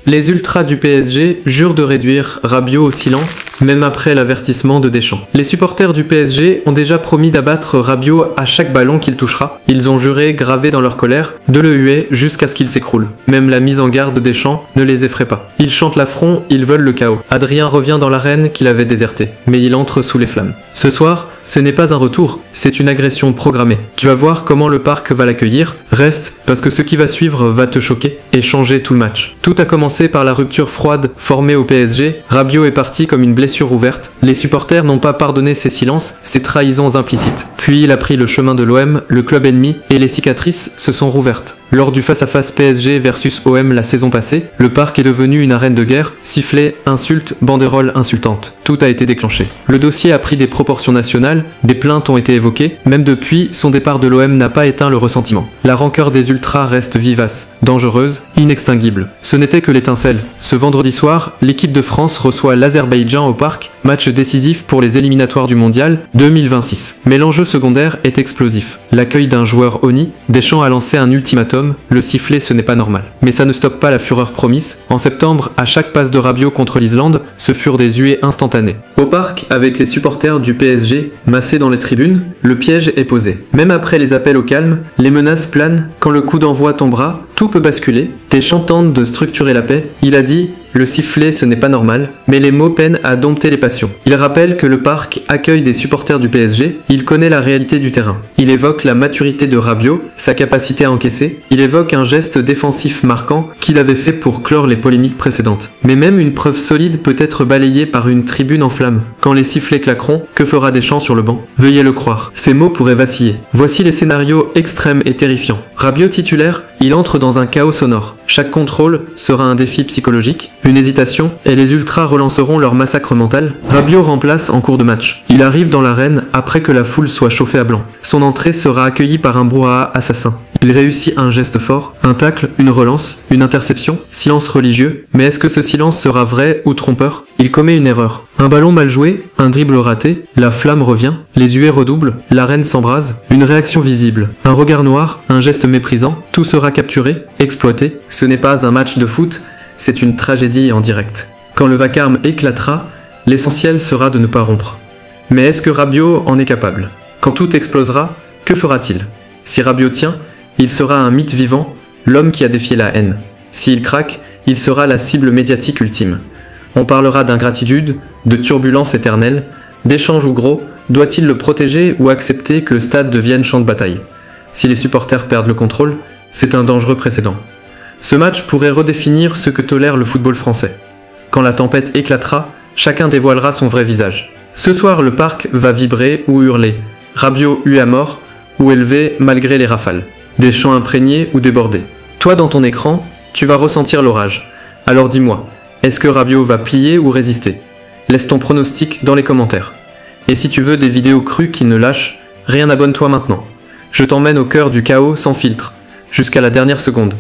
Les ultras du PSG jurent de réduire Rabiot au silence, même après l'avertissement de Deschamps. Les supporters du PSG ont déjà promis d'abattre Rabiot à chaque ballon qu'il touchera. Ils ont juré, gravés dans leur colère, de le huer jusqu'à ce qu'il s'écroule. Même la mise en garde de Deschamps ne les effraie pas. Ils chantent l'affront, ils veulent le chaos. Adrien revient dans l'arène qu'il avait désertée, mais il entre sous les flammes. Ce soir, ce n'est pas un retour, c'est une agression programmée. Tu vas voir comment le parc va l'accueillir. Reste, parce que ce qui va suivre va te choquer et changer tout le match. Tout a commencé par la rupture froide formée au PSG. Rabiot est parti comme une blessure ouverte. Les supporters n'ont pas pardonné ses silences, ses trahisons implicites. Puis il a pris le chemin de l'OM, le club ennemi, et les cicatrices se sont rouvertes. Lors du face-à-face PSG versus OM la saison passée, le parc est devenu une arène de guerre, sifflets, insultes, banderoles insultantes. Tout a été déclenché. Le dossier a pris des proportions nationales, des plaintes ont été évoquées, même depuis, son départ de l'OM n'a pas éteint le ressentiment. La rancœur des ultras reste vivace, dangereuse, inextinguible. Ce n'était que l'étincelle. Ce vendredi soir, l'équipe de France reçoit l'Azerbaïdjan au parc, match décisif pour les éliminatoires du Mondial 2026. Mais l'enjeu secondaire est explosif. L'accueil d'un joueur Oni, Deschamps a lancé un ultimatum, le sifflet ce n'est pas normal. Mais ça ne stoppe pas la fureur promise. En septembre, à chaque passe de Rabiot contre l'Islande, ce furent des huées instantanées. Au parc, avec les supporters du PSG massés dans les tribunes, le piège est posé. Même après les appels au calme, les menaces planent, quand le coup d'envoi tombera, tout peut basculer. Deschamps tente de structurer la paix. Il a dit « Le sifflet ce n'est pas normal », mais les mots peinent à dompter les passions. Il rappelle que le parc accueille des supporters du PSG, il connaît la réalité du terrain. Il évoque la maturité de Rabiot, sa capacité à encaisser, il évoque un geste défensif marquant qu'il avait fait pour clore les polémiques précédentes. Mais même une preuve solide peut être balayée par une tribune en flammes. Quand les sifflets claqueront, que fera Deschamps sur le banc? Veuillez le croire, ces mots pourraient vaciller. Voici les scénarios extrêmes et terrifiants. Rabiot titulaire, il entre dans un chaos sonore. Chaque contrôle sera un défi psychologique, une hésitation, et les ultras relanceront leur massacre mental. Rabiot remplace en cours de match. Il arrive dans l'arène après que la foule soit chauffée à blanc. Son entrée sera accueillie par un brouhaha assassin. Il réussit un geste fort, un tacle, une relance, une interception, silence religieux. Mais est-ce que ce silence sera vrai ou trompeur? Il commet une erreur. Un ballon mal joué, un dribble raté, la flamme revient, les huées redoublent, l'arène s'embrase, une réaction visible, un regard noir, un geste méprisant, tout sera capturé, exploité. Ce n'est pas un match de foot, c'est une tragédie en direct. Quand le vacarme éclatera, l'essentiel sera de ne pas rompre. Mais est-ce que Rabiot en est capable? Quand tout explosera, que fera-t-il? Si Rabiot tient, il sera un mythe vivant, l'homme qui a défié la haine. S'il craque, il sera la cible médiatique ultime. On parlera d'ingratitude, de turbulence éternelle. Deschamps joue gros, doit-il le protéger ou accepter que le stade devienne champ de bataille? Si les supporters perdent le contrôle, c'est un dangereux précédent. Ce match pourrait redéfinir ce que tolère le football français. Quand la tempête éclatera, chacun dévoilera son vrai visage. Ce soir, le parc va vibrer ou hurler. Rabiot hué à mort ou élevé malgré les rafales. Deschamps imprégné ou débordé. Toi, dans ton écran, tu vas ressentir l'orage. Alors dis-moi, est-ce que Rabiot va plier ou résister? Laisse ton pronostic dans les commentaires. Et si tu veux des vidéos crues qui ne lâchent, rien, abonne-toi maintenant. Je t'emmène au cœur du chaos sans filtre, jusqu'à la dernière seconde.